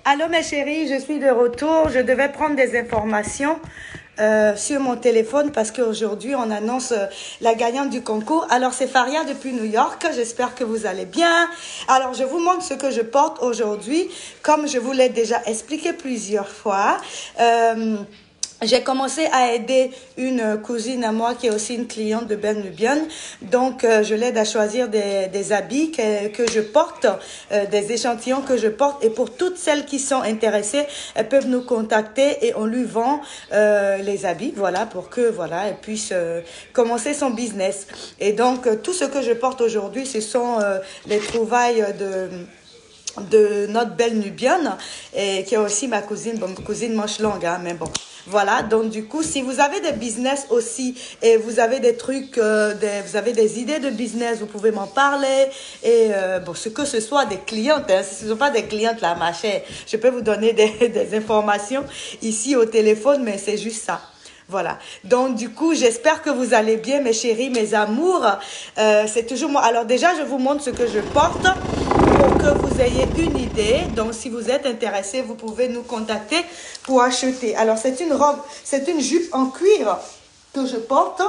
Allô mes chéris, je suis de retour. Je devais prendre des informations sur mon téléphone parce qu'aujourd'hui on annonce la gagnante du concours. Alors c'est Faria depuis New York, j'espère que vous allez bien. Alors je vous montre ce que je porte aujourd'hui, comme je vous l'ai déjà expliqué plusieurs fois. J'ai commencé à aider une cousine à moi qui est aussi une cliente de Ben Nubian. Donc, je l'aide à choisir des habits que je porte, des échantillons que je porte. Et pour toutes celles qui sont intéressées, elles peuvent nous contacter et on lui vend les habits, voilà, pour que voilà, elle puisse commencer son business. Et donc, tout ce que je porte aujourd'hui, ce sont les trouvailles de notre belle Nubienne, et qui est aussi ma cousine, bon, cousine manche longue, hein, mais bon. Voilà, donc du coup, si vous avez des business aussi et vous avez des trucs, vous avez des idées de business, vous pouvez m'en parler. Et bon, que ce soit des clientes, hein, si ce ne sont pas des clientes là, ma chère, je peux vous donner des informations ici au téléphone, mais c'est juste ça. Voilà. Donc, du coup, j'espère que vous allez bien, mes chéris, mes amours. C'est toujours moi. Alors, déjà, je vous montre ce que je porte pour que vous ayez une idée. Donc, si vous êtes intéressé, vous pouvez nous contacter pour acheter. Alors, c'est une robe, c'est une jupe en cuir que je porte.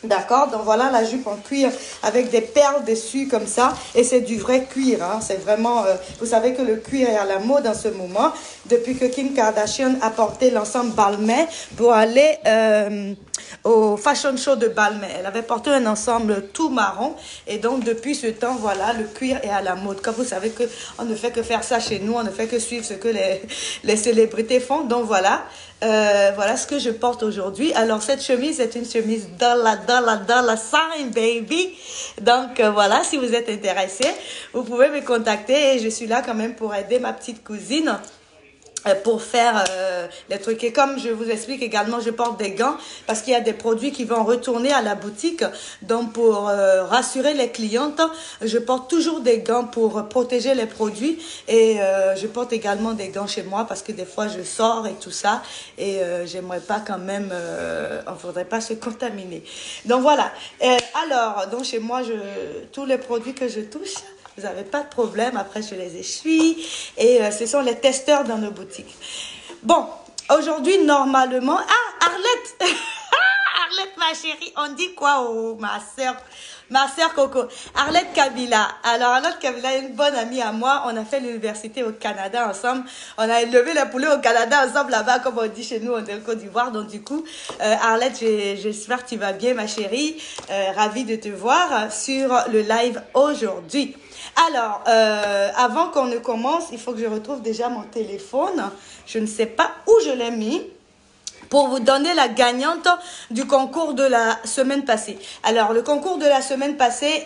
D'accord, donc voilà la jupe en cuir avec des perles dessus comme ça, et c'est du vrai cuir, hein. C'est vraiment, vous savez que le cuir est à la mode en ce moment, depuis que Kim Kardashian a porté l'ensemble Balmain pour aller au fashion show de Balmain. Elle avait porté un ensemble tout marron, et donc depuis ce temps, voilà, le cuir est à la mode. Comme vous savez que on ne fait que faire ça chez nous, on ne fait que suivre ce que les célébrités font, donc voilà. Voilà ce que je porte aujourd'hui. Alors, cette chemise est une chemise dans la sign, baby. Donc, voilà, si vous êtes intéressé, vous pouvez me contacter et je suis là quand même pour aider ma petite cousine pour faire les trucs. Et comme je vous explique également, je porte des gants parce qu'il y a des produits qui vont retourner à la boutique. Donc, pour rassurer les clientes, je porte toujours des gants pour protéger les produits. Et je porte également des gants chez moi parce que des fois, je sors et tout ça. Et j'aimerais pas quand même, on faudrait pas se contaminer. Donc, voilà. Alors, donc chez moi, tous les produits que je touche, vous n'avez pas de problème. Après, je les essuie. Et ce sont les testeurs dans nos boutiques. Bon, aujourd'hui, normalement... Ah, Arlette Arlette, ma chérie, on dit quoi, oh, ma sœur Coco? Arlette Kabila. Alors, Arlette Kabila est une bonne amie à moi. On a fait l'université au Canada ensemble. On a élevé les poulets au Canada ensemble là-bas, comme on dit chez nous en Côte d'Ivoire. Donc, du coup, Arlette, j'espère que tu vas bien, ma chérie. Ravie de te voir sur le live aujourd'hui. Alors, avant qu'on ne commence, il faut que je retrouve déjà mon téléphone. Je ne sais pas où je l'ai mis pour vous donner la gagnante du concours de la semaine passée. Alors, le concours de la semaine passée,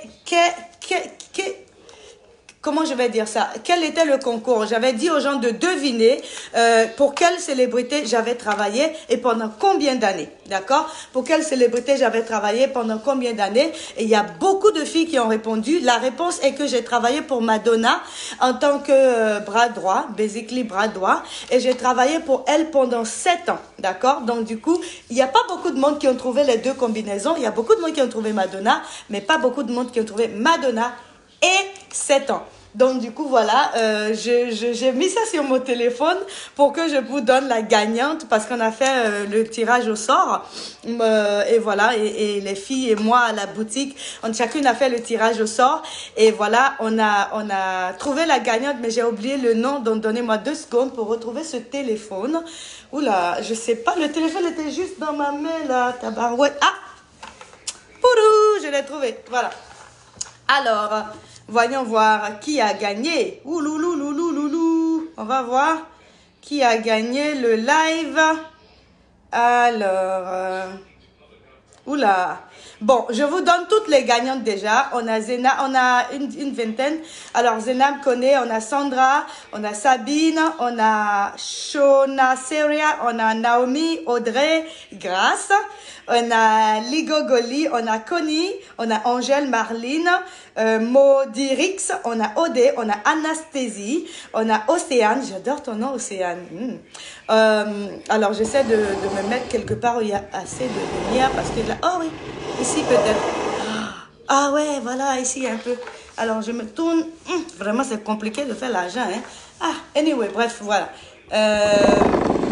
comment je vais dire ça? Quel était le concours? J'avais dit aux gens de deviner pour quelle célébrité j'avais travaillé et pendant combien d'années. D'accord? Pour quelle célébrité j'avais travaillé pendant combien d'années? Et il y a beaucoup de filles qui ont répondu. La réponse est que j'ai travaillé pour Madonna en tant que bras droit, basically bras droit. Et j'ai travaillé pour elle pendant 7 ans. D'accord? Donc du coup, il n'y a pas beaucoup de monde qui ont trouvé les deux combinaisons. Il y a beaucoup de monde qui ont trouvé Madonna, mais pas beaucoup de monde qui ont trouvé Madonna et 7 ans. Donc du coup voilà, j'ai mis ça sur mon téléphone pour que je vous donne la gagnante parce qu'on a fait le tirage au sort et voilà, et les filles et moi à la boutique, chacune a fait le tirage au sort et voilà, on a trouvé la gagnante, mais j'ai oublié le nom, donc donnez-moi 2 secondes pour retrouver ce téléphone. Oula, je sais pas, le téléphone était juste dans ma main là, tabarouette. Ah, poudou, je l'ai trouvé, voilà. Alors, voyons voir qui a gagné. Oulouloulouloulou. On va voir qui a gagné le live. Alors, oula. Bon, je vous donne toutes les gagnantes déjà. On a Zena, on a une vingtaine. Alors, Zena me connaît, on a Sandra, on a Sabine, on a Shona Seria, on a Naomi, Audrey, Grace, on a Ligo Goli, on a Connie, on a Angèle Marline, Maudirix, on a Odé, on a Anasthésie, on a Océane. J'adore ton nom, Océane. Alors, j'essaie de me mettre quelque part où il y a assez de lumière parce que là, oh oui, ici peut-être. Ah ouais, voilà, ici un peu. Alors, je me tourne. Vraiment, c'est compliqué de faire l'argent. Hein? Ah, anyway, bref, voilà.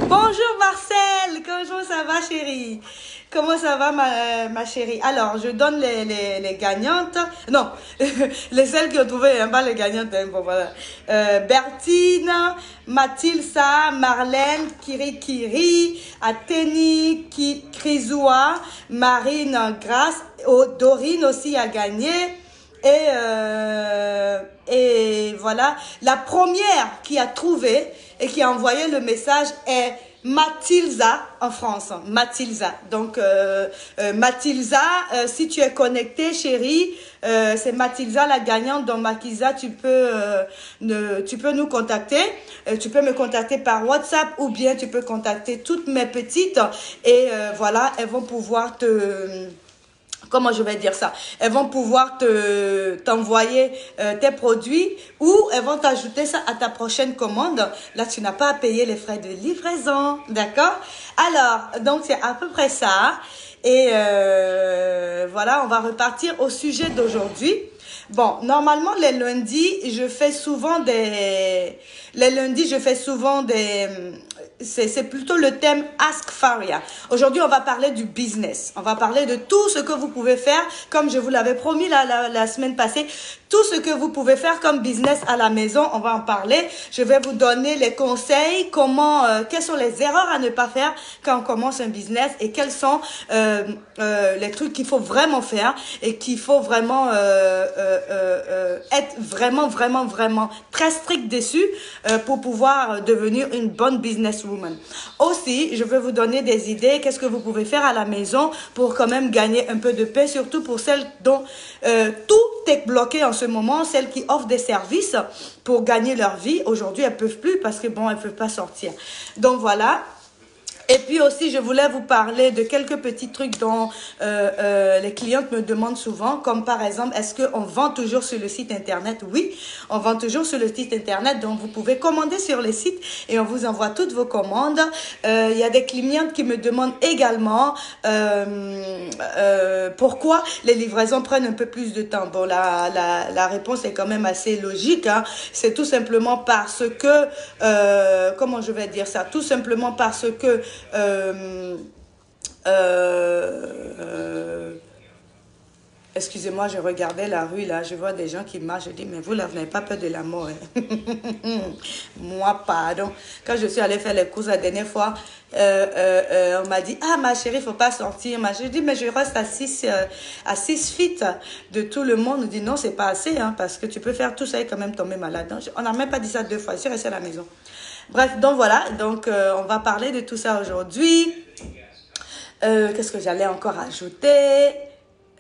Bonjour Marcel, comment ça va chérie? Comment ça va ma chérie? Alors, je donne les gagnantes. Non, les celles qui ont trouvé, pas les gagnantes. Hein, bon, voilà. Bertine, Mathilda, Marlène, Kiri, Athénie, Krizoua, Marine Grasse, Dorine aussi a gagné. Et voilà, la première qui a trouvé et qui a envoyé le message est Mathilda en France. Mathilda. Donc, Mathilda, si tu es connectée, chérie, c'est Mathilda la gagnante. Donc, Mathilda, tu peux nous contacter. Tu peux me contacter par WhatsApp ou bien tu peux contacter toutes mes petites. Et voilà, elles vont pouvoir comment je vais dire ça? Elles vont pouvoir t'envoyer tes produits ou elles vont t'ajouter ça à ta prochaine commande. Là, tu n'as pas à payer les frais de livraison. D'accord? Alors, donc c'est à peu près ça. Et voilà, on va repartir au sujet d'aujourd'hui. Bon, normalement, les lundis, je fais souvent des... C'est plutôt le thème Ask Faria. Aujourd'hui, on va parler du business. On va parler de tout ce que vous pouvez faire, comme je vous l'avais promis la semaine passée. Tout ce que vous pouvez faire comme business à la maison, on va en parler. Je vais vous donner les conseils, quelles sont les erreurs à ne pas faire quand on commence un business et quels sont les trucs qu'il faut vraiment faire et qu'il faut vraiment être vraiment très strict dessus pour pouvoir devenir une bonne businesswoman. Aussi, je vais vous donner des idées, qu'est-ce que vous pouvez faire à la maison pour quand même gagner un peu de paix, surtout pour celles dont tout est bloqué en ce moment, celles qui offrent des services pour gagner leur vie. Aujourd'hui, elles peuvent plus parce que bon, elles peuvent pas sortir. Donc voilà. Et puis aussi, je voulais vous parler de quelques petits trucs dont les clientes me demandent souvent, comme par exemple, est-ce qu'on vend toujours sur le site internet? Oui, on vend toujours sur le site internet, donc vous pouvez commander sur le site et on vous envoie toutes vos commandes. Il y a des clientes qui me demandent également pourquoi les livraisons prennent un peu plus de temps. Bon, la réponse est quand même assez logique. Hein. C'est tout simplement parce que, comment je vais dire ça? Tout simplement parce que excusez-moi, je regardais la rue là, je vois des gens qui marchent, je dis mais vous là, vous n'avez pas peur de la mort hein? Moi pardon, quand je suis allée faire les courses la dernière fois, on m'a dit ah ma chérie, faut pas sortir. Je dis mais je reste à 6 feet de tout le monde. On dit non, c'est pas assez hein, parce que tu peux faire tout ça et quand même tomber malade. On n'a même pas dit ça 2 fois, je suis restée à la maison. Bref, donc voilà, donc on va parler de tout ça aujourd'hui. Qu'est-ce que j'allais encore ajouter?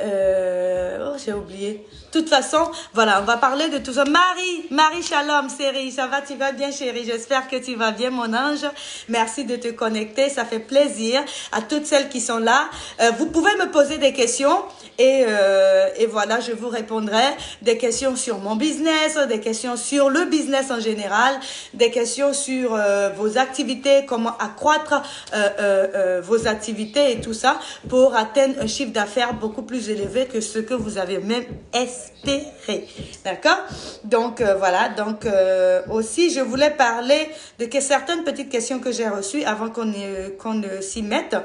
Oh, j'ai oublié. De toute façon, voilà, on va parler de tout ça. Marie Shalom, chérie, ça va, tu vas bien, chérie? J'espère que tu vas bien, mon ange. Merci de te connecter, ça fait plaisir. À toutes celles qui sont là, vous pouvez me poser des questions et voilà, je vous répondrai. Des questions sur mon business, des questions sur le business en général, des questions sur vos activités, comment accroître vos activités et tout ça pour atteindre un chiffre d'affaires beaucoup plus élevé que ce que vous avez même espéré. D'accord? Donc, voilà. Donc, aussi, je voulais parler de certaines petites questions que j'ai reçues avant qu'on ne s'y mette.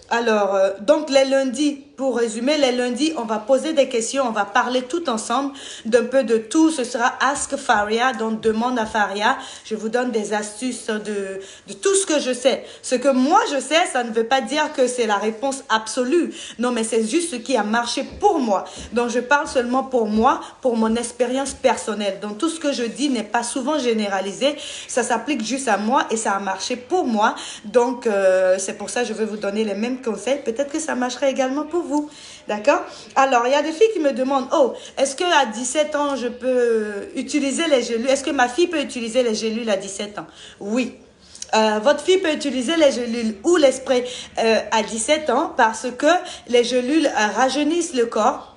Alors, donc les lundis, pour résumer, les lundis, on va poser des questions, on va parler tout ensemble d'un peu de tout. Ce sera Ask Faria, donc demande à Faria. Je vous donne des astuces de tout ce que je sais. Ce que moi je sais, ça ne veut pas dire que c'est la réponse absolue. Non, mais c'est juste ce qui a marché pour moi. Donc, je parle seulement pour moi, pour mon expérience personnelle. Donc, tout ce que je dis n'est pas souvent généralisé. Ça s'applique juste à moi et ça a marché pour moi. Donc, c'est pour ça que je vais vous donner les mêmes conseils. Peut-être que ça marcherait également pour vous. D'accord? Alors, il y a des filles qui me demandent, oh, est-ce qu'à 17 ans, je peux utiliser les gélules? Est-ce que ma fille peut utiliser les gélules à 17 ans? Oui. Votre fille peut utiliser les gélules ou les sprays à 17 ans parce que les gélules rajeunissent le corps.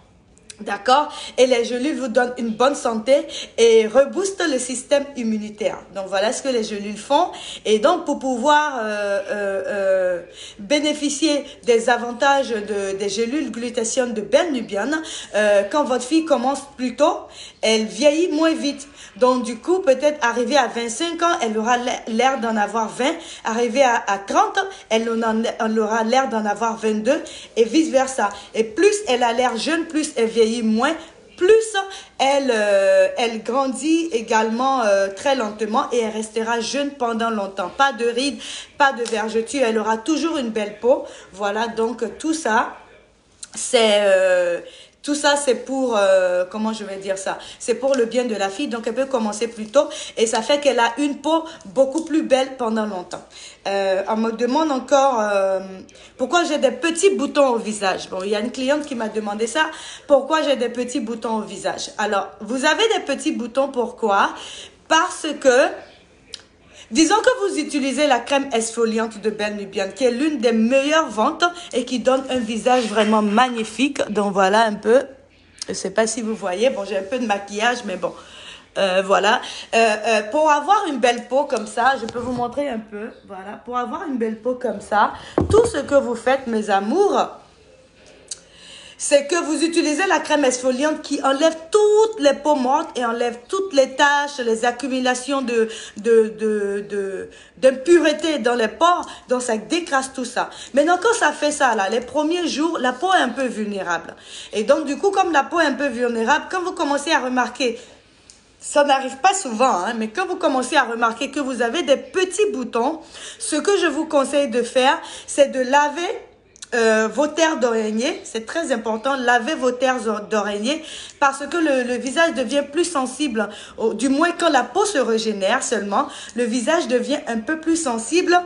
D'accord? Et les gélules vous donnent une bonne santé et reboostent le système immunitaire. Donc, voilà ce que les gélules font. Et donc, pour pouvoir bénéficier des avantages des gélules glutathione de Ben Nubian, quand votre fille commence plus tôt, elle vieillit moins vite. Donc, du coup, peut-être arrivée à 25 ans, elle aura l'air d'en avoir 20. Arrivée à 30, elle aura l'air d'en avoir 22 et vice-versa. Et plus elle a l'air jeune, plus elle vieillit moins, plus elle grandit également très lentement et elle restera jeune pendant longtemps. Pas de rides, pas de vergetures, elle aura toujours une belle peau. Voilà, donc tout ça, c'est pour, comment je vais dire ça, c'est pour le bien de la fille, donc elle peut commencer plus tôt et ça fait qu'elle a une peau beaucoup plus belle pendant longtemps. On me demande encore pourquoi j'ai des petits boutons au visage. Bon, il y a une cliente qui m'a demandé ça, pourquoi j'ai des petits boutons au visage. Alors, vous avez des petits boutons, pourquoi? Parce que disons que vous utilisez la crème exfoliante de Ben Nubian, qui est l'une des meilleures ventes et qui donne un visage vraiment magnifique. Donc voilà un peu, je ne sais pas si vous voyez, bon j'ai un peu de maquillage, mais bon, voilà. Pour avoir une belle peau comme ça, je peux vous montrer un peu, voilà, pour avoir une belle peau comme ça, tout ce que vous faites mes amours, c'est que vous utilisez la crème exfoliante qui enlève toutes les peaux mortes et enlève toutes les taches, les accumulations d'impuretés dans les pores. Donc, ça décrase tout ça. Maintenant, quand ça fait ça, là, les premiers jours, la peau est un peu vulnérable. Et donc, du coup, comme la peau est un peu vulnérable, quand vous commencez à remarquer, ça n'arrive pas souvent, hein, mais quand vous commencez à remarquer que vous avez des petits boutons, ce que je vous conseille de faire, c'est de laver vos terres d'oreiller, c'est très important, lavez vos terres d'oreiller parce que le visage devient plus sensible, du moins quand la peau se régénère seulement, le visage devient un peu plus sensible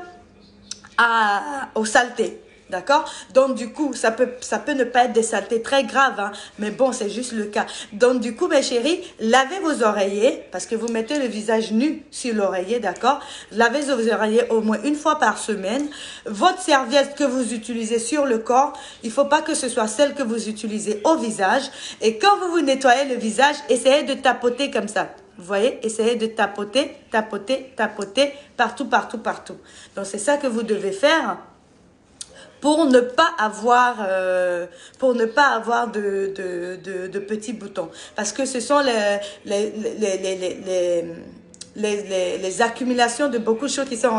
aux saletés. D'accord? Donc, du coup, ça peut ne pas être des saletés très graves, hein, mais bon, c'est juste le cas. Donc, du coup, mes chéris, lavez vos oreillers, parce que vous mettez le visage nu sur l'oreiller, d'accord? Lavez vos oreillers au moins une fois par semaine. Votre serviette que vous utilisez sur le corps, il ne faut pas que ce soit celle que vous utilisez au visage. Et quand vous vous nettoyez le visage, essayez de tapoter comme ça. Vous voyez, essayez de tapoter, tapoter, tapoter, partout, partout, partout. Donc, c'est ça que vous devez faire pour ne pas avoir de petits boutons, parce que ce sont les accumulations de beaucoup de choses qui sont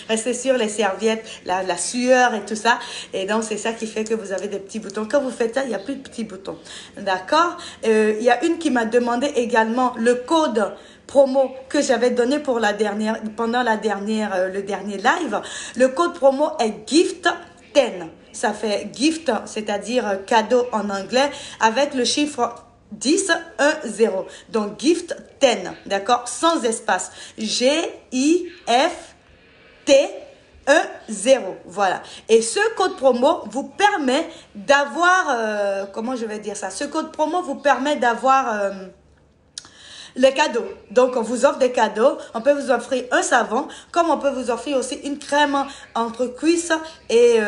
restées sur les serviettes, la sueur et tout ça, et donc c'est ça qui fait que vous avez des petits boutons. Quand vous faites ça, il n'y a plus de petits boutons, d'accord? Il y a une qui m'a demandé également le code promo que j'avais donné pour pendant le dernier live. Le code promo est GIFT 10. Ça fait gift, c'est-à-dire cadeau en anglais, avec le chiffre 10, 1, 0. Donc, gift 10, d'accord? Sans espace. G-I-F-T 1, 0. Voilà. Et ce code promo vous permet d'avoir, comment je vais dire ça? Ce code promo vous permet d'avoir les cadeaux. Donc, on vous offre des cadeaux. On peut vous offrir un savon, comme on peut vous offrir aussi une crème entre cuisses et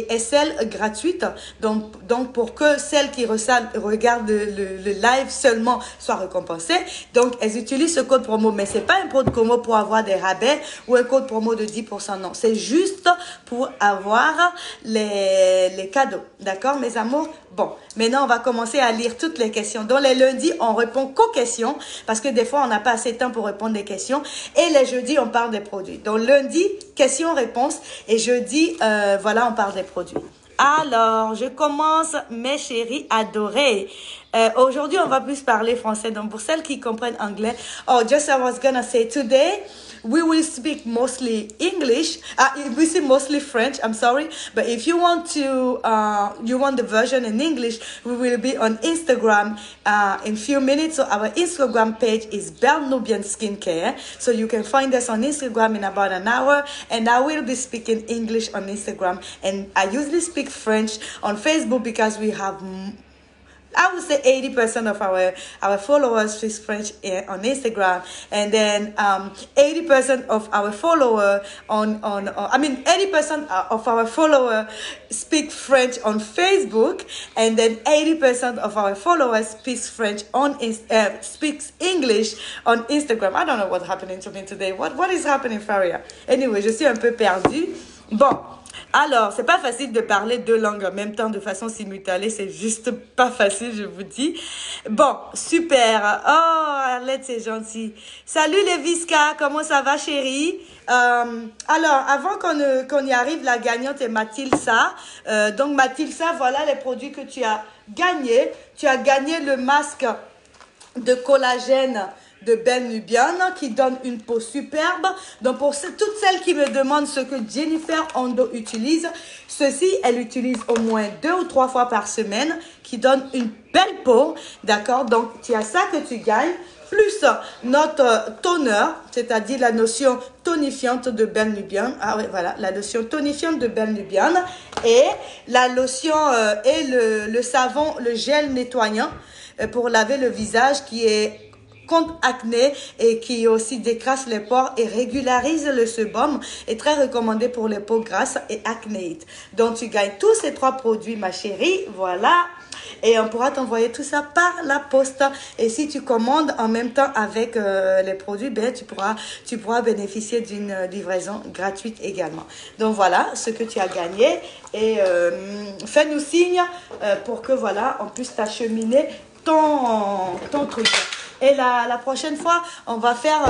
aisselle gratuite. Donc, pour que celles qui regardent le live seulement soient récompensées. Donc, elles utilisent ce code promo. Mais c'est pas un code promo pour avoir des rabais ou un code promo de 10%. Non, c'est juste pour avoir les cadeaux. D'accord, mes amours? Bon, maintenant, on va commencer à lire toutes les questions. Donc, les lundis, on répond qu'aux questions parce que des fois, on n'a pas assez de temps pour répondre des questions. Et les jeudis, on parle des produits. Donc, lundi, questions-réponses. Et jeudi, voilà, on parle des produits. Alors, je commence, mes chéris adorés. Aujourd'hui, on va plus parler français. Donc, pour celles qui comprennent anglais, just I was gonna say today, we will speak mostly English. We say mostly French. I'm sorry, but if you want the version in English, we will be on Instagram in few minutes. So our Instagram page is Belle Nubian Skincare. So you can find us on Instagram in about an hour, and I will be speaking English on Instagram. And I usually speak French on Facebook because we have I would say 80% of our followers speak French on Instagram, and then 80% of our follower I mean 80% of our follower speak French on Facebook, and then 80% of our followers speaks French speaks English on Instagram. I don't know what's happening to me today. What is happening, Faria? Anyway, je suis un peu perdue. Bon. Alors, c'est pas facile de parler deux langues en même temps de façon simultanée, c'est juste pas facile, je vous dis. Bon, super. Oh, Arlette, c'est gentil. Salut les Visca, comment ça va, chérie? Alors, avant qu'on y arrive, la gagnante est Mathilsa. Donc, Mathilsa, voilà les produits que tu as gagnés. Tu as gagné le masque de collagène de Belle Nubian qui donne une peau superbe. Donc pour toutes celles qui me demandent ce que Jennifer Ondo utilise, ceci, elle utilise au moins 2 ou 3 fois par semaine, qui donne une belle peau, d'accord? Donc tu as ça que tu gagnes, plus notre toner, c'est-à-dire la notion tonifiante de Belle Nubian. Ah oui, voilà, la lotion tonifiante de Belle Nubian, et la lotion et le savon, le gel nettoyant pour laver le visage, qui est contre acné et qui aussi décrasse les pores et régularise le sébum, est très recommandé pour les peaux grasses et acnéites. Donc tu gagnes tous ces 3 produits, ma chérie, voilà. Et on pourra t'envoyer tout ça par la poste. Et si tu commandes en même temps avec les produits, ben, tu pourras bénéficier d'une livraison gratuite également. Donc voilà ce que tu as gagné. Et fais-nous signe pour que voilà, on puisse t'acheminer ton truc. Et la prochaine fois, on va faire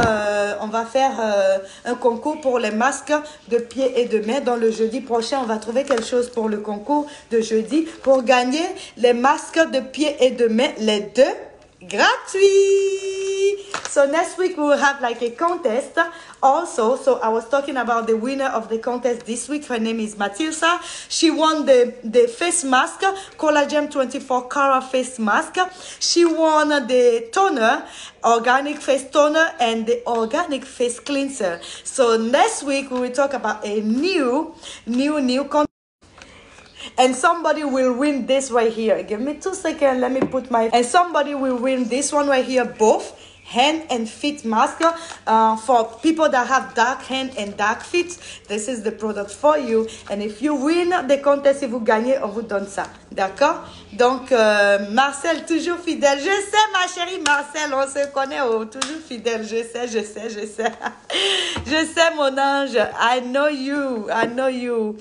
un concours pour les masques de pieds et de mains. Dans le jeudi prochain, on va trouver quelque chose pour le concours de jeudi pour gagner les masques de pieds et de mains, les deux gratuits. So next week we will have like a contest also. So I was talking about the winner of the contest this week. Her name is Matilsa. She won the face mask, Collagen 24 Karat face mask. She won the toner, organic face toner, and the organic face cleanser. So next week we will talk about a new contest. And somebody will win this right here. Give me 2 seconds. Let me put and somebody will win this one right here, both hand and feet mask. For people that have dark hand and dark feet, this is the product for you. And if you win the contest, si vous gagnez, on vous donne ça. D'accord? Donc, Marcel, toujours fidèle. Je sais, ma chérie Marcel, on se connaît, oh, toujours fidèle. Je sais. Je sais, mon ange. I know you.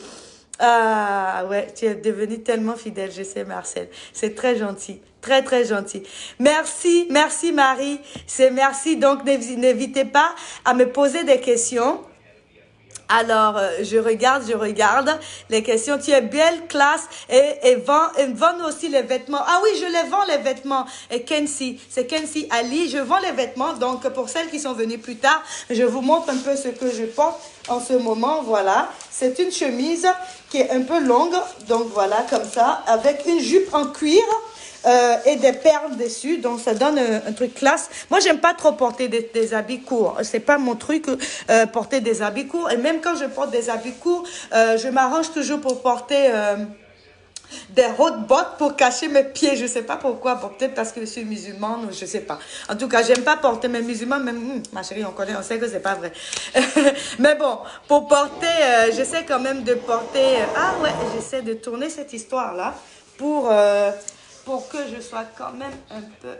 Ah ouais, tu es devenu tellement fidèle, je sais, Marcel. C'est très gentil, très très gentil. Merci Marie, c'est merci. Donc n'hésitez pas à me poser des questions. Alors, je regarde les questions. Tu es belle, classe, et vend aussi les vêtements. Ah oui, je les vends, les vêtements. Et Kenzie, c'est Kenzie Ali. Je vends les vêtements. Donc, pour celles qui sont venues plus tard, je vous montre un peu ce que je porte en ce moment. Voilà. C'est une chemise qui est un peu longue. Donc, voilà, comme ça, avec une jupe en cuir. Et des perles dessus, donc ça donne un truc classe. Moi, j'aime pas trop porter des habits courts. C'est pas mon truc, porter des habits courts. Et même quand je porte des habits courts, je m'arrange toujours pour porter des hautes bottes pour cacher mes pieds. Je sais pas pourquoi. Bon, peut-être parce que je suis musulmane ou je sais pas. En tout cas, j'aime pas porter mes musulmans. Même ma chérie, on sait que c'est pas vrai. Mais bon, pour porter, j'essaie quand même de porter. Ah ouais, j'essaie de tourner cette histoire là pour que je sois quand même un peu...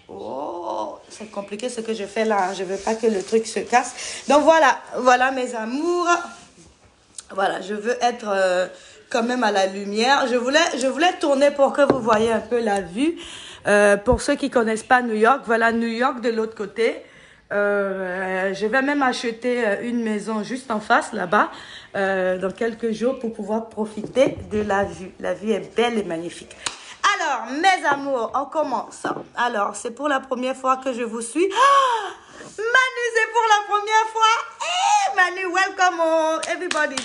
Oh, c'est compliqué ce que je fais là. Je veux pas que le truc se casse. Donc voilà mes amours. Voilà, je veux être quand même à la lumière. Je voulais tourner pour que vous voyez un peu la vue. Pour ceux qui connaissent pas New York, voilà New York de l'autre côté. Je vais même acheter une maison juste en face là-bas dans quelques jours pour pouvoir profiter de la vue. La vue est belle et magnifique. Alors, mes amours, on commence. Alors, c'est pour la première fois que je vous suis. Oh, Manu, c'est pour la première fois. Hey, Manu, welcome, oh, everybody.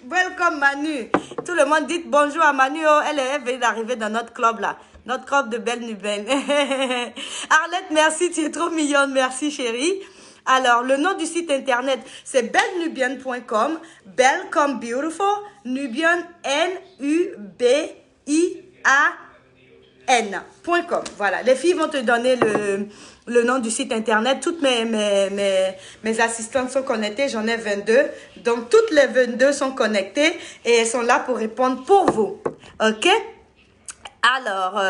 Welcome, Manu. Tout le monde dit bonjour à Manu. Oh, elle vient d'arriver dans notre club, là. Notre club de Belle Nubian. Arlette, merci, tu es trop mignonne. Merci, chérie. Alors, le nom du site internet, c'est bellenubian.com. Belle comme beautiful. Nubian, N-U-B-I-A. N.com. Voilà, les filles vont te donner le nom du site internet. Toutes mes assistantes sont connectées, j'en ai 22. Donc, toutes les 22 sont connectées et elles sont là pour répondre pour vous. OK? Alors,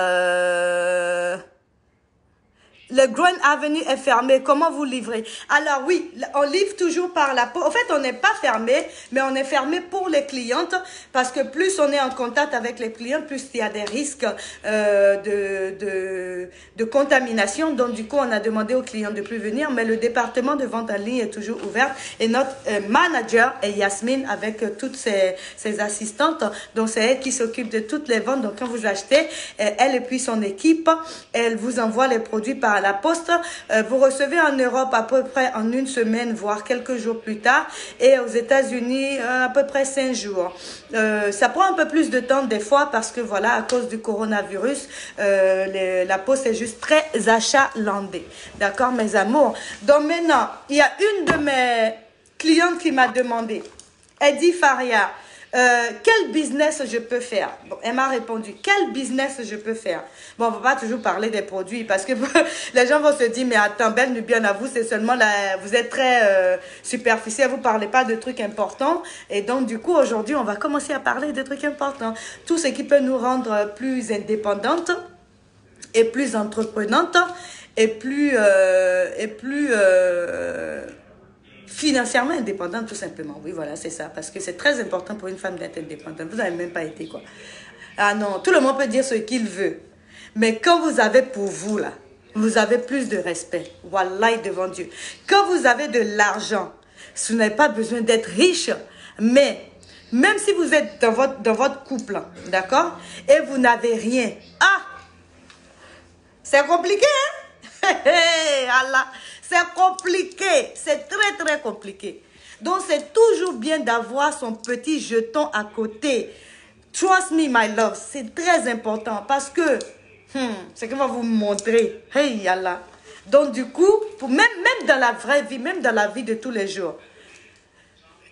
le Grand Avenue est fermé. Comment vous livrez? Alors oui, on livre toujours par la poste. En fait, on n'est pas fermé, mais on est fermé pour les clientes parce que plus on est en contact avec les clients, plus il y a des risques de contamination. Donc du coup, on a demandé aux clients de plus venir, mais le département de vente en ligne est toujours ouvert et notre manager est Yasmine avec toutes ses assistantes. Donc c'est elle qui s'occupe de toutes les ventes. Donc quand vous achetez, elle et puis son équipe, elle vous envoie les produits par la poste. Vous recevez en Europe à peu près en une semaine, voire quelques jours plus tard, et aux États-Unis à peu près 5 jours. Ça prend un peu plus de temps des fois parce que voilà, à cause du coronavirus, la poste est juste très achalandée. D'accord, mes amours? Donc maintenant, il y a une de mes clientes qui m'a demandé, elle dit Faria, quel business je peux faire? Bon, elle m'a répondu, quel business je peux faire? Bon, on ne va pas toujours parler des produits parce que les gens vont se dire, mais attends, belle bien à vous, c'est seulement là, vous êtes très superficiel, vous ne parlez pas de trucs importants. Et donc, du coup, aujourd'hui, on va commencer à parler de trucs importants. Tout ce qui peut nous rendre plus indépendantes et plus entreprenantes et plus financièrement indépendante, tout simplement. Oui, voilà, c'est ça. Parce que c'est très important pour une femme d'être indépendante. Vous n'avez même pas été, quoi. Ah non, tout le monde peut dire ce qu'il veut. Mais quand vous avez pour vous, là, vous avez plus de respect. Wallahi, devant Dieu. Quand vous avez de l'argent, vous n'avez pas besoin d'être riche. Mais, même si vous êtes dans votre couple, d'accord, et vous n'avez rien. Ah! C'est compliqué, hein? Allah! C'est compliqué, c'est très très compliqué. Donc c'est toujours bien d'avoir son petit jeton à côté. Trust me my love, c'est très important parce que c'est qu'on va vous montrer. Hey Allah. Donc du coup, même dans la vraie vie, même dans la vie de tous les jours,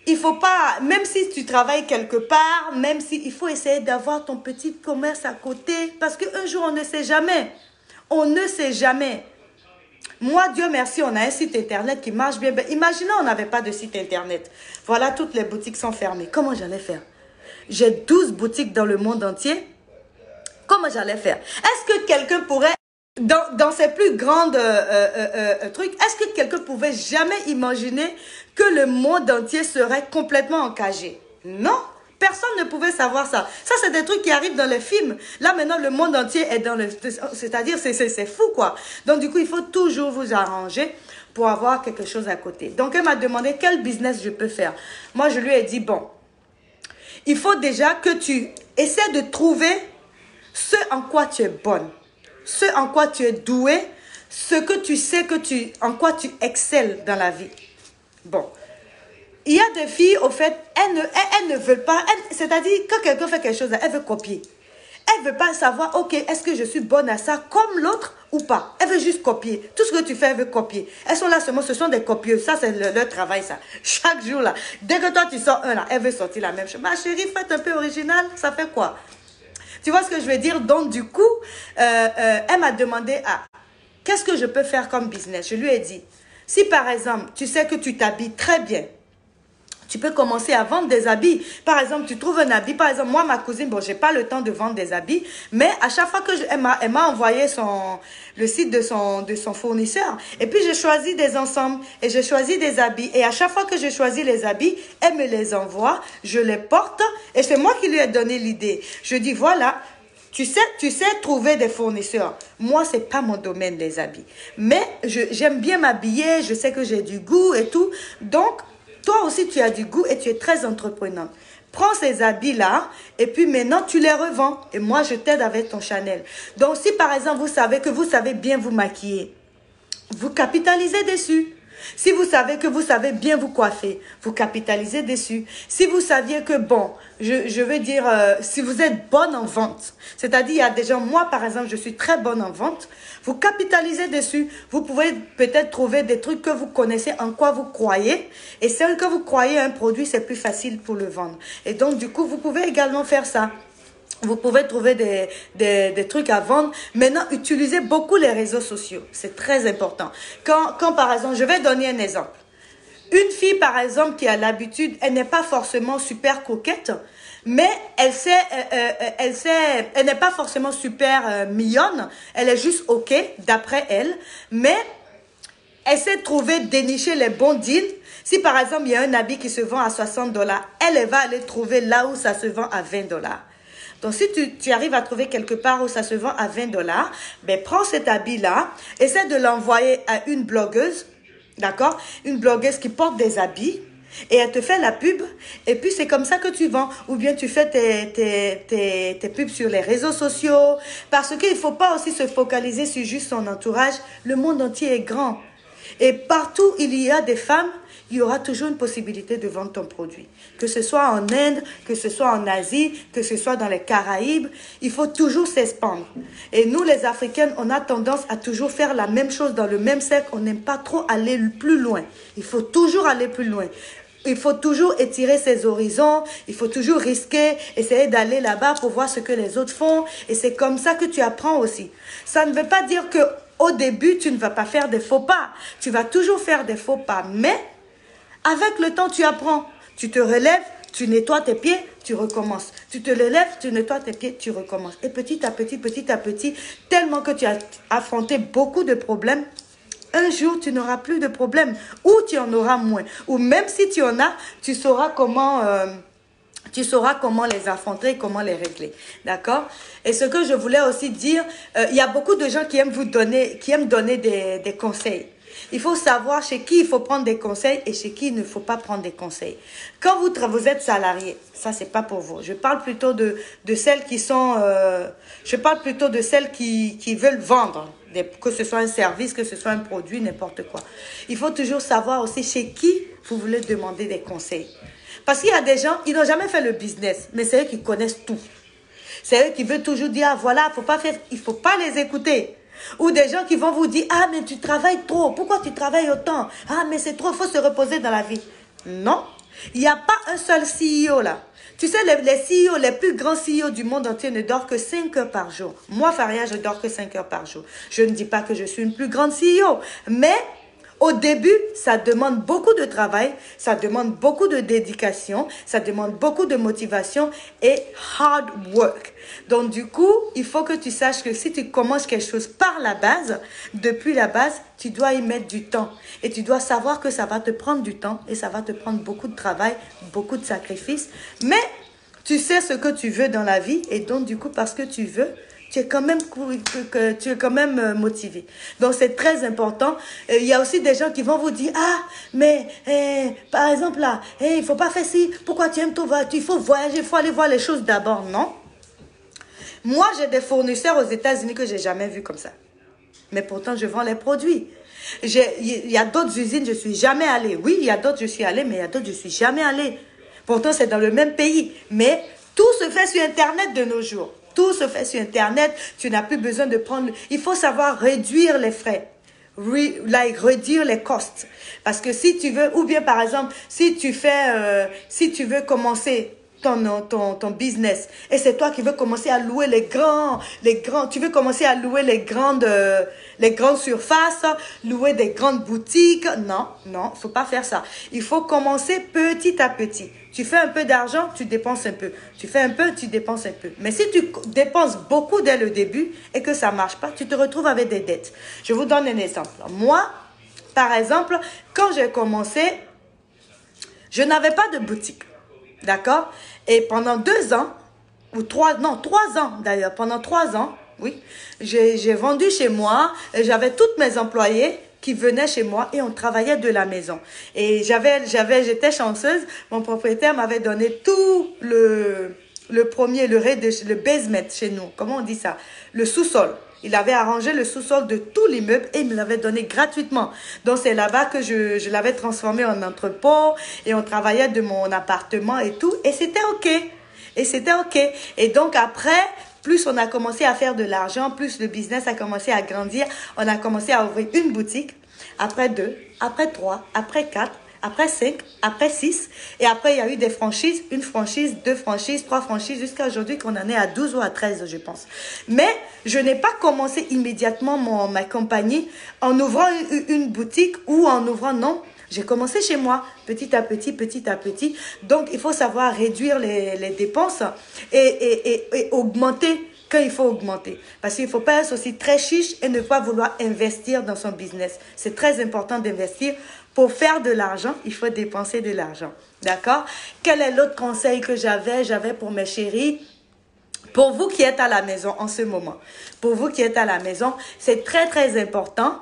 il faut pas, même si tu travailles quelque part, même si il faut essayer d'avoir ton petit commerce à côté parce qu'un jour on ne sait jamais. On ne sait jamais. Moi, Dieu merci, on a un site internet qui marche bien. Ben, imaginez, on n'avait pas de site internet. Voilà, toutes les boutiques sont fermées. Comment j'allais faire? J'ai 12 boutiques dans le monde entier. Comment j'allais faire? Est-ce que quelqu'un pourrait, dans ces plus grandes trucs, est-ce que quelqu'un pouvait jamais imaginer que le monde entier serait complètement encagé? Non. Personne ne pouvait savoir ça. Ça, c'est des trucs qui arrivent dans les films. Là, maintenant, le monde entier est dans le... C'est-à-dire, c'est fou, quoi. Donc, du coup, il faut toujours vous arranger pour avoir quelque chose à côté. Donc, elle m'a demandé quel business je peux faire. Moi, je lui ai dit, bon, il faut déjà que tu essaies de trouver ce en quoi tu es bonne, ce en quoi tu es douée, ce que tu sais en quoi tu excelles dans la vie. Bon. Il y a des filles, au fait, elles ne veulent pas, c'est-à-dire, quand quelqu'un fait quelque chose, elle veut copier. Elle ne veut pas savoir, ok, est-ce que je suis bonne à ça comme l'autre ou pas? Elle veut juste copier. Tout ce que tu fais, elle veut copier. Elles sont là seulement, ce sont des copieuses. Ça, c'est leur travail, ça. Chaque jour, là. Dès que toi, tu sors un, là, elle veut sortir la même chose. Ma chérie, faites un peu original, ça fait quoi? Tu vois ce que je veux dire? Donc, du coup, elle m'a demandé, qu'est-ce que je peux faire comme business? Je lui ai dit, si par exemple, tu sais que tu t'habilles très bien, tu peux commencer à vendre des habits. Par exemple, tu trouves un habit. Par exemple, moi, ma cousine, bon, j'ai pas le temps de vendre des habits. Mais à chaque fois que elle m'a envoyé le site de son fournisseur. Et puis, j'ai choisi des ensembles. Et j'ai choisi des habits. Et à chaque fois que j'ai choisi les habits, elle me les envoie. Je les porte. Et c'est moi qui lui ai donné l'idée. Je dis, voilà. Tu sais trouver des fournisseurs. Moi, c'est pas mon domaine, les habits. Mais j'aime bien m'habiller. Je sais que j'ai du goût et tout. Donc, toi aussi, tu as du goût et tu es très entreprenante. Prends ces habits-là et puis maintenant, tu les revends. Et moi, je t'aide avec ton Chanel. Donc, si par exemple, vous savez que vous savez bien vous maquiller, vous capitalisez dessus. Si vous savez que vous savez bien vous coiffer, vous capitalisez dessus. Si vous saviez que, bon, je veux dire, si vous êtes bonne en vente, c'est-à-dire, il y a des gens, moi par exemple, je suis très bonne en vente, vous capitalisez dessus. Vous pouvez peut-être trouver des trucs que vous connaissez, en quoi vous croyez. Et celle que vous croyez un produit, c'est plus facile pour le vendre. Et donc, du coup, vous pouvez également faire ça. Vous pouvez trouver des trucs à vendre. Maintenant, utilisez beaucoup les réseaux sociaux. C'est très important. Quand par exemple, je vais donner un exemple. Une fille, par exemple, qui a l'habitude, elle n'est pas forcément super coquette, mais elle n'est pas forcément super mignonne. Elle est juste OK, d'après elle. Mais elle sait trouver, dénicher les bons deals. Si par exemple, il y a un habit qui se vend à 60 $, elle va aller trouver là où ça se vend à 20 $. Donc, si tu arrives à trouver quelque part où ça se vend à 20 $, ben, prends cet habit-là, essaie de l'envoyer à une blogueuse, d'accord? Une blogueuse qui porte des habits et elle te fait la pub et puis c'est comme ça que tu vends. Ou bien tu fais tes pubs sur les réseaux sociaux parce qu'il ne faut pas aussi se focaliser sur juste son entourage. Le monde entier est grand. Et partout où il y a des femmes, il y aura toujours une possibilité de vendre ton produit. Que ce soit en Inde, que ce soit en Asie, que ce soit dans les Caraïbes, il faut toujours s'expandre. Et nous, les Africaines, on a tendance à toujours faire la même chose dans le même cercle. On n'aime pas trop aller plus loin. Il faut toujours aller plus loin. Il faut toujours étirer ses horizons, il faut toujours risquer, essayer d'aller là-bas pour voir ce que les autres font. Et c'est comme ça que tu apprends aussi. Ça ne veut pas dire que au début, tu ne vas pas faire des faux pas. Tu vas toujours faire des faux pas. Mais avec le temps, tu apprends. Tu te relèves, tu nettoies tes pieds, tu recommences. Tu te relèves, tu nettoies tes pieds, tu recommences. Et petit à petit, tellement que tu as affronté beaucoup de problèmes, un jour, tu n'auras plus de problèmes. Ou tu en auras moins. Ou même si tu en as, tu sauras comment les affronter, comment les régler. D'accord? Et ce que je voulais aussi dire, il y a beaucoup de gens qui aiment donner des conseils. Il faut savoir chez qui il faut prendre des conseils et chez qui il ne faut pas prendre des conseils. Quand vous êtes salarié, ça c'est pas pour vous. Je parle plutôt de celles qui sont, je parle plutôt de celles qui veulent vendre, que ce soit un service, que ce soit un produit, n'importe quoi. Il faut toujours savoir aussi chez qui vous voulez demander des conseils. Parce qu'il y a des gens, ils n'ont jamais fait le business, mais c'est eux qui connaissent tout. C'est eux qui veulent toujours dire, ah, voilà, il faut pas les écouter. Ou des gens qui vont vous dire, ah, mais tu travailles trop. Pourquoi tu travailles autant? Ah, mais c'est trop, il faut se reposer dans la vie. Non, il n'y a pas un seul CEO là. Tu sais, les CEO, les plus grands CEO du monde entier ne dorment que 5 heures par jour. Moi, Faria, je dors que 5 heures par jour. Je ne dis pas que je suis une plus grande CEO, mais au début, ça demande beaucoup de travail, ça demande beaucoup de dédication, ça demande beaucoup de motivation et hard work. Donc du coup, il faut que tu saches que si tu commences quelque chose par la base, depuis la base, tu dois y mettre du temps. Et tu dois savoir que ça va te prendre du temps et ça va te prendre beaucoup de travail, beaucoup de sacrifices. Mais tu sais ce que tu veux dans la vie et donc du coup, parce que tu veux, tu es quand même motivé. Donc, c'est très important. Il y a aussi des gens qui vont vous dire, ah, mais, par exemple, là, il ne faut pas faire ci. Pourquoi tu aimes tout? Il faut voyager, il faut aller voir les choses d'abord. Non. Moi, j'ai des fournisseurs aux États-Unis que je n'ai jamais vus comme ça. Mais pourtant, je vends les produits. Il y a d'autres usines, je ne suis jamais allée. Oui, il y a d'autres, je suis allée, mais il y a d'autres, je ne suis jamais allée. Pourtant, c'est dans le même pays. Mais tout se fait sur Internet de nos jours. Tout se fait sur Internet. Tu n'as plus besoin de prendre... Il faut savoir réduire les frais. Réduire les costs. Parce que si tu veux... Ou bien, par exemple, si tu veux commencer ton business et c'est toi qui veux commencer à louer tu veux commencer à louer les grandes surfaces, louer des grandes boutiques. Non, faut pas faire ça. Il faut commencer petit à petit. Tu fais un peu d'argent, tu dépenses un peu. Tu fais un peu, tu dépenses un peu. Mais si tu dépenses beaucoup dès le début et que ça marche pas, tu te retrouves avec des dettes. Je vous donne un exemple. Moi, par exemple, quand j'ai commencé, je n'avais pas de boutique. D'accord? Et pendant 2 ans, ou 3 ans d'ailleurs, pendant 3 ans, oui, j'ai vendu chez moi, j'avais toutes mes employés qui venaient chez moi et on travaillait de la maison. Et j'étais chanceuse, mon propriétaire m'avait donné tout le basement chez nous, comment on dit ça? Le sous-sol. Il avait arrangé le sous-sol de tout l'immeuble et il me l'avait donné gratuitement. Donc, c'est là-bas que je l'avais transformé en entrepôt et on travaillait de mon appartement et tout. Et c'était OK. Et donc, après, plus on a commencé à faire de l'argent, plus le business a commencé à grandir. On a commencé à ouvrir une boutique, après 2, après 3, après 4. après 5, après 6. Et après, il y a eu des franchises, une franchise, 2 franchises, 3 franchises, jusqu'à aujourd'hui qu'on en est à 12 ou à 13, je pense. Mais je n'ai pas commencé immédiatement ma compagnie en ouvrant une boutique ou en ouvrant, non. J'ai commencé chez moi, petit à petit, petit à petit. Donc, il faut savoir réduire les dépenses et augmenter quand il faut augmenter. Parce qu'il ne faut pas être aussi très chiche et ne pas vouloir investir dans son business. C'est très important d'investir. Pour faire de l'argent, il faut dépenser de l'argent. D'accord? Quel est l'autre conseil que j'avais pour mes chéris? Pour vous qui êtes à la maison en ce moment, pour vous qui êtes à la maison, c'est très très important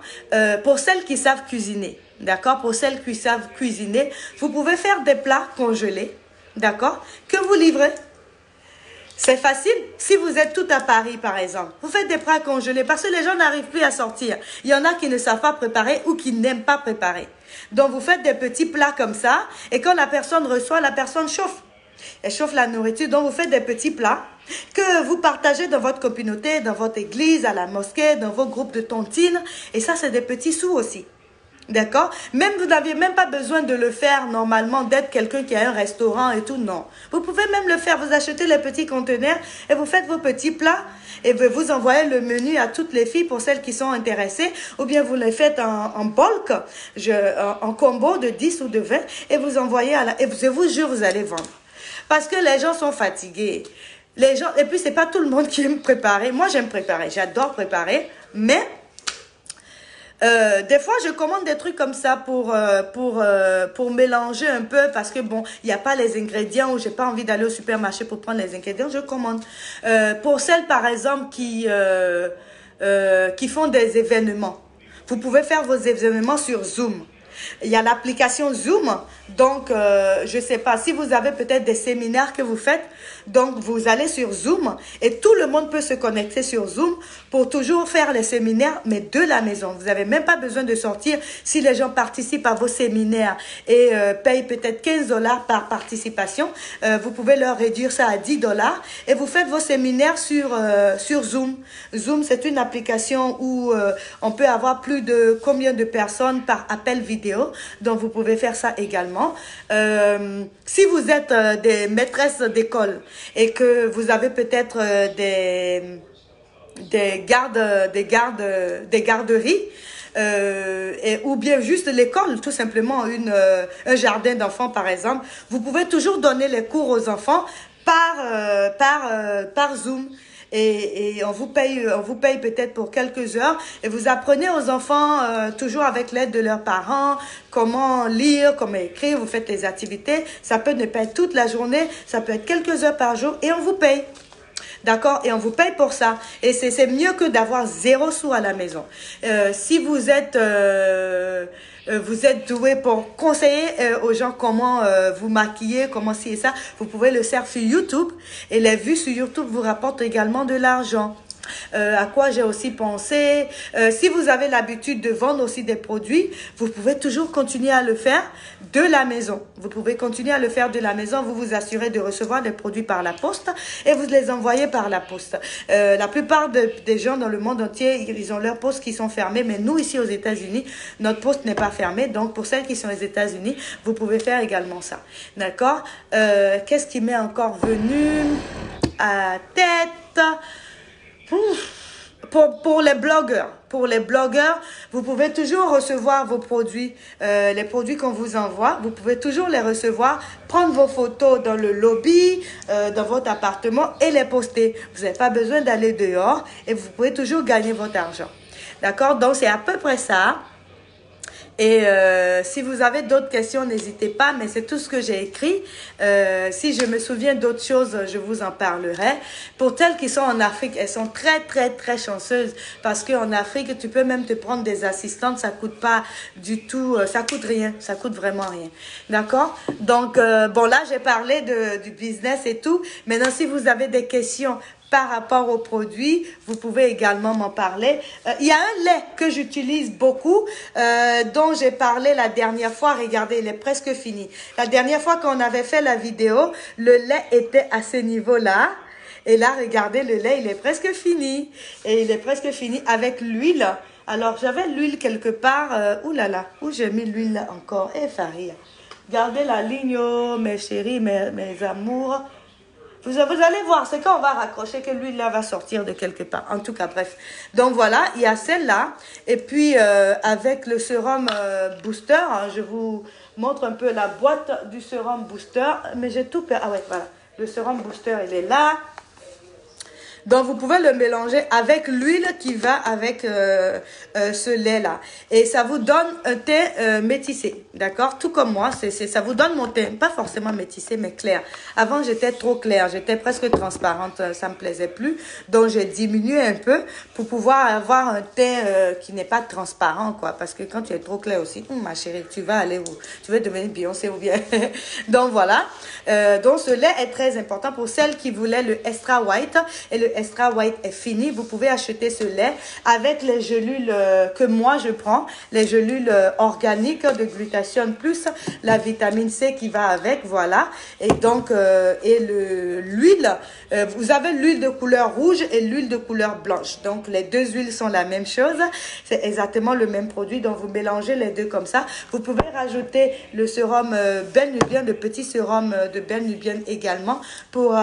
pour celles qui savent cuisiner. D'accord? Pour celles qui savent cuisiner, vous pouvez faire des plats congelés, d'accord? Que vous livrez. C'est facile. Si vous êtes tout à Paris, par exemple, vous faites des plats congelés parce que les gens n'arrivent plus à sortir. Il y en a qui ne savent pas préparer ou qui n'aiment pas préparer. Donc, vous faites des petits plats comme ça et quand la personne reçoit, la personne chauffe. Elle chauffe la nourriture. Donc, vous faites des petits plats que vous partagez dans votre communauté, dans votre église, à la mosquée, dans vos groupes de tontines. Et ça, c'est des petits sous aussi. D'accord? Même vous n'aviez même pas besoin de le faire normalement, d'être quelqu'un qui a un restaurant et tout, non. Vous pouvez même le faire, vous achetez les petits conteneurs et vous faites vos petits plats et vous envoyez le menu à toutes les filles pour celles qui sont intéressées ou bien vous les faites en bulk, en combo de 10 ou de 20 et vous envoyez et je vous jure, vous allez vendre. Parce que les gens sont fatigués. Les gens, et puis c'est pas tout le monde qui aime préparer. Moi, j'aime préparer, j'adore préparer, mais des fois, je commande des trucs comme ça pour mélanger un peu parce que bon, il n'y a pas les ingrédients ou j'ai pas envie d'aller au supermarché pour prendre les ingrédients, je commande. Pour celles, par exemple, qui font des événements, vous pouvez faire vos événements sur Zoom. Il y a l'application Zoom, donc je sais pas, si vous avez peut-être des séminaires que vous faites, donc vous allez sur Zoom et tout le monde peut se connecter sur Zoom pour toujours faire les séminaires, mais de la maison. Vous n'avez même pas besoin de sortir. Si les gens participent à vos séminaires et payent peut-être 15 $ par participation, vous pouvez leur réduire ça à 10 $ et vous faites vos séminaires sur Zoom. Zoom, c'est une application où on peut avoir plus de combien de personnes par appel vidéo, donc vous pouvez faire ça également. Si vous êtes des maîtresses d'école et que vous avez peut-être des garderies, ou bien juste l'école, tout simplement un jardin d'enfants par exemple, vous pouvez toujours donner les cours aux enfants par Zoom. Et on vous paye peut-être pour quelques heures et vous apprenez aux enfants toujours avec l'aide de leurs parents comment lire, comment écrire, vous faites les activités. Ça peut ne pas être toute la journée, ça peut être quelques heures par jour et on vous paye. D'accord? Et on vous paye pour ça. Et c'est mieux que d'avoir 0 sous à la maison. Si vous êtes doué pour conseiller aux gens comment vous maquiller, comment ci et ça, vous pouvez le faire sur YouTube. Et les vues sur YouTube vous rapportent également de l'argent. À quoi j'ai aussi pensé, si vous avez l'habitude de vendre aussi des produits, vous pouvez toujours continuer à le faire de la maison. Vous pouvez continuer à le faire de la maison, vous vous assurez de recevoir des produits par la poste et vous les envoyez par la poste. La plupart des gens dans le monde entier, ils ont leurs postes qui sont fermés, mais nous ici aux États-Unis, notre poste n'est pas fermé. Donc pour celles qui sont aux États-Unis, vous pouvez faire également ça. D'accord? Qu'est-ce qui m'est encore venu à la tête? Pour les blogueurs, vous pouvez toujours recevoir vos produits, les produits qu'on vous envoie, vous pouvez toujours les recevoir, prendre vos photos dans le lobby, dans votre appartement et les poster. Vous n'avez pas besoin d'aller dehors et vous pouvez toujours gagner votre argent. D'accord? Donc c'est à peu près ça. Et si vous avez d'autres questions, n'hésitez pas, mais c'est tout ce que j'ai écrit. Si je me souviens d'autres choses, je vous en parlerai. Pour celles qui sont en Afrique, elles sont très, très, très chanceuses parce qu'en Afrique, tu peux même te prendre des assistantes, ça coûte pas du tout, ça coûte rien, ça coûte vraiment rien. D'accord? Donc, bon, là, j'ai parlé du business et tout. Maintenant, si vous avez des questions par rapport aux produits, vous pouvez également m'en parler. Il y a un lait que j'utilise beaucoup, dont j'ai parlé la dernière fois. Regardez, il est presque fini. La dernière fois qu'on avait fait la vidéo, le lait était à ce niveau-là. Et là, regardez, le lait, il est presque fini. Et il est presque fini avec l'huile. Alors, j'avais l'huile quelque part. Ouh là là, où j'ai mis l'huile là encore? Eh, Faria. Gardez la ligne, oh, mes chéris, mes amours. Vous allez voir, c'est quand on va raccrocher que l'huile là va sortir de quelque part. En tout cas, bref. Donc voilà, il y a celle-là. Et puis, avec le sérum booster, hein, je vous montre un peu la boîte du sérum booster. Mais j'ai tout perdu. Ah ouais, voilà. Le sérum booster, il est là. Donc, vous pouvez le mélanger avec l'huile qui va avec ce lait-là. Et ça vous donne un teint métissé, d'accord? Tout comme moi, ça vous donne mon teint, pas forcément métissé, mais clair. Avant, j'étais trop claire, j'étais presque transparente, ça me plaisait plus. Donc, j'ai diminué un peu pour pouvoir avoir un teint qui n'est pas transparent, quoi. Parce que quand tu es trop clair aussi, ma chérie, tu vas aller où? Tu veux devenir Beyoncé ou bien? Donc, voilà. Donc, ce lait est très important pour celles qui voulaient le extra white. Et le extra white est fini. Vous pouvez acheter ce lait avec les gélules que moi je prends, les gélules organiques de glutathione plus la vitamine C qui va avec, voilà. Et donc, l'huile, vous avez l'huile de couleur rouge et l'huile de couleur blanche. Donc, les deux huiles sont la même chose. C'est exactement le même produit. Donc, vous mélangez les deux comme ça. Vous pouvez rajouter le sérum belle nubienne, le petit sérum de belle nubienne également pour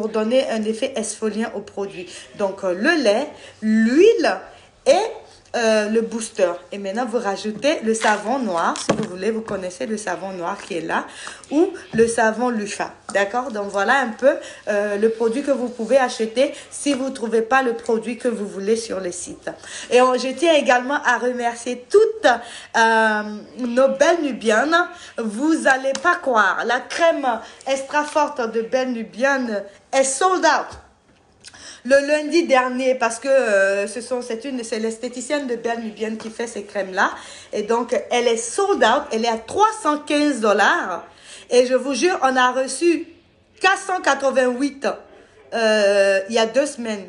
donner un effet exfoliant au produit. Donc, le lait, l'huile et le booster. Et maintenant, vous rajoutez le savon noir, si vous voulez. Vous connaissez le savon noir qui est là, ou le savon Lufa. D'accord? Donc, voilà un peu le produit que vous pouvez acheter si vous ne trouvez pas le produit que vous voulez sur le site. Et je tiens également à remercier toutes nos belles nubiennes. Vous n'allez pas croire, la crème extra forte de belle nubienne est sold out. Le lundi dernier, parce que c'est l'esthéticienne de Belle Nubienne qui fait ces crèmes-là. Et donc, elle est sold out. Elle est à 315 $. Et je vous jure, on a reçu 488 il y a 2 semaines.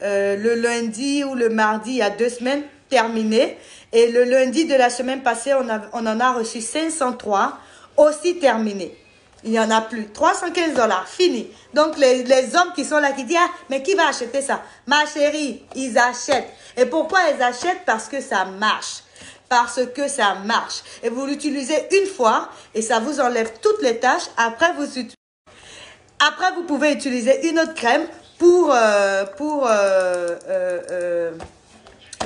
Le lundi ou le mardi, il y a 2 semaines, terminé. Et le lundi de la semaine passée, on en a reçu 503, aussi terminé. Il n'y en a plus. 315 $, fini. Donc, les hommes qui sont là, qui disent, ah, mais qui va acheter ça? Ma chérie, ils achètent. Et pourquoi ils achètent? Parce que ça marche. Parce que ça marche. Et vous l'utilisez une fois et ça vous enlève toutes les taches. Après, vous pouvez utiliser une autre crème pour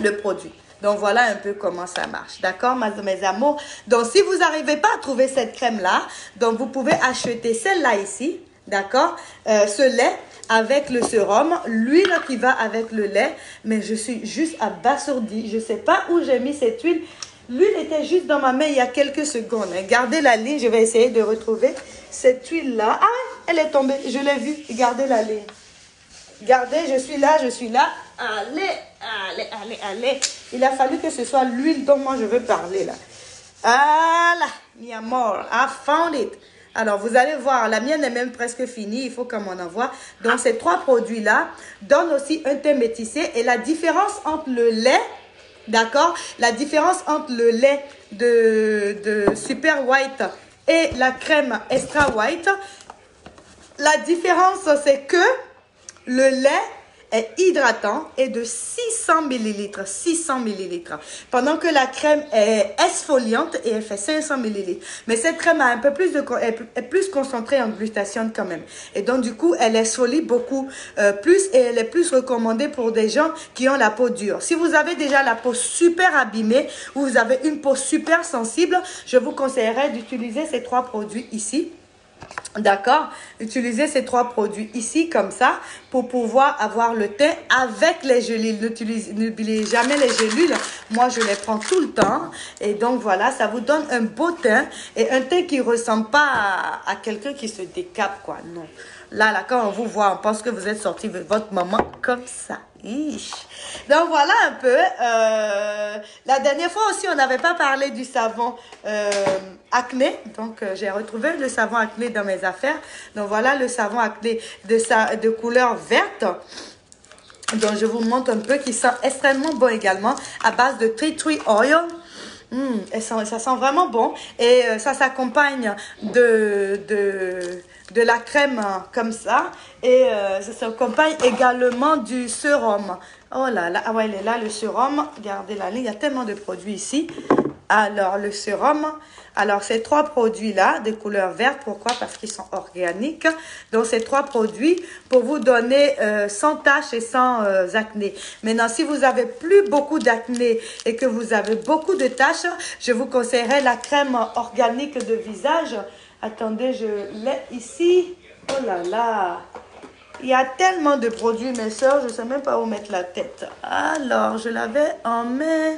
le produit. Donc, voilà un peu comment ça marche. D'accord, mes amours? Donc, si vous n'arrivez pas à trouver cette crème-là, donc vous pouvez acheter celle-là ici. D'accord? Ce lait avec le sérum, l'huile qui va avec le lait. Mais je suis juste abasourdie. Je ne sais pas où j'ai mis cette huile. L'huile était juste dans ma main il y a quelques secondes. Gardez la ligne. Je vais essayer de retrouver cette huile-là. Ah, elle est tombée. Je l'ai vue. Gardez la ligne. Regardez, je suis là, je suis là. Allez, allez, allez, allez. Il a fallu que ce soit l'huile dont moi je veux parler là. Voilà, mi amor, I found it. Alors, vous allez voir, la mienne est même presque finie. Il faut qu'on m'en envoie. Donc, ces 3 produits-là donnent aussi un teint métissé. Et la différence entre le lait, d'accord, la différence entre le lait de Super White et la crème Extra White, la différence, c'est que le lait est hydratant et de 600 millilitres. 600 millilitres. Pendant que la crème est exfoliante et elle fait 500 millilitres. Mais cette crème a un peu plus est plus concentrée en glutathione quand même. Et donc, du coup, elle exfolie beaucoup plus et elle est plus recommandée pour des gens qui ont la peau dure. Si vous avez déjà la peau super abîmée ou vous avez une peau super sensible, je vous conseillerais d'utiliser ces 3 produits ici. D'accord? Utilisez ces 3 produits ici comme ça pour pouvoir avoir le teint avec les gélules. N'oubliez jamais les gélules. Moi, je les prends tout le temps. Et donc, voilà, ça vous donne un beau teint et un teint qui ne ressemble pas à quelqu'un qui se décape, quoi. Non. Là, quand on vous voit, on pense que vous êtes sorti de votre maman comme ça. Donc, voilà un peu. La dernière fois aussi, on n'avait pas parlé du savon acné. Donc, j'ai retrouvé le savon acné dans mes affaires. Donc, voilà le savon acné de couleur verte. Donc, je vous montre un peu qui sent extrêmement bon également à base de tea tree oil. Ça sent vraiment bon. Et ça s'accompagne de la crème comme ça. Et ça s'accompagne également du sérum. Oh là là, ah ouais, il est là, le sérum. Regardez la ligne, il y a tellement de produits ici. Alors, le sérum, alors ces trois produits-là, de couleur verte, pourquoi? Parce qu'ils sont organiques. Donc, ces trois produits pour vous donner sans taches et sans acné. Maintenant, si vous avez plus beaucoup d'acné et que vous avez beaucoup de taches, je vous conseillerais la crème organique de visage. Attendez, je l'ai ici. Oh là là! Il y a tellement de produits, mes soeurs, je ne sais même pas où mettre la tête. Alors, je l'avais en mai.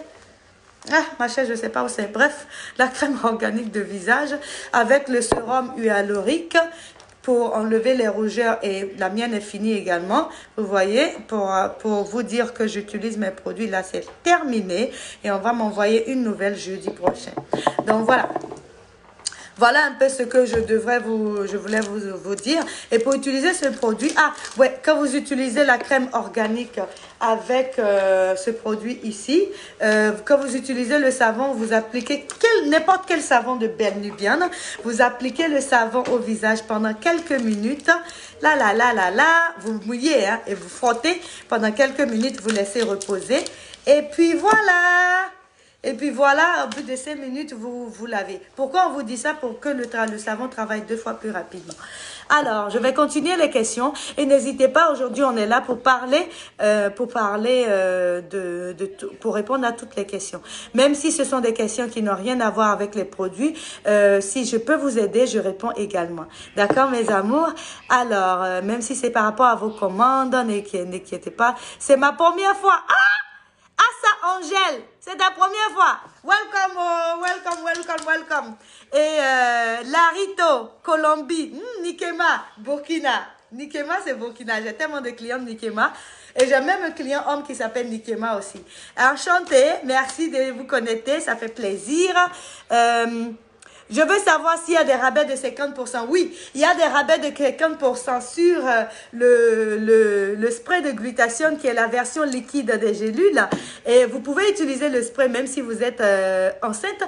Ah, ma chère, je ne sais pas où c'est. Bref, la crème organique de visage avec le sérum hyaluronique pour enlever les rougeurs et la mienne est finie également. Vous voyez, pour vous dire que j'utilise mes produits, là, c'est terminé et on va m'envoyer une nouvelle jeudi prochain. Donc, voilà. Voilà un peu ce que je voulais vous dire. Et pour utiliser ce produit, quand vous utilisez la crème organique avec ce produit ici, quand vous utilisez le savon, vous appliquez n'importe quel savon de Belle Nubienne, vous appliquez le savon au visage pendant quelques minutes. Là, vous mouillez et vous frottez pendant quelques minutes, vous laissez reposer. Et puis voilà. Et puis voilà, au bout de 5 minutes, vous lavez. Pourquoi on vous dit ça? Pour que le savon travaille 2 fois plus rapidement. Alors, je vais continuer les questions. Et n'hésitez pas, aujourd'hui, on est là pour pour répondre à toutes les questions. Même si ce sont des questions qui n'ont rien à voir avec les produits, si je peux vous aider, je réponds également. D'accord, mes amours? Alors, même si c'est par rapport à vos commandes, n'inquiétez pas. C'est ma première fois. Assa Angèle, c'est ta première fois. Welcome. Et Larito, Colombie, Nikema, Burkina. Nikema, c'est Burkina. J'ai tellement de clients de Nikema. Et j'ai même un client homme qui s'appelle Nikema aussi. Enchanté, merci de vous connecter, ça fait plaisir. Je veux savoir s'il y a des rabais de 50%. Oui, il y a des rabais de 50% sur le spray de glutathione qui est la version liquide des gélules. Et vous pouvez utiliser le spray même si vous êtes enceinte.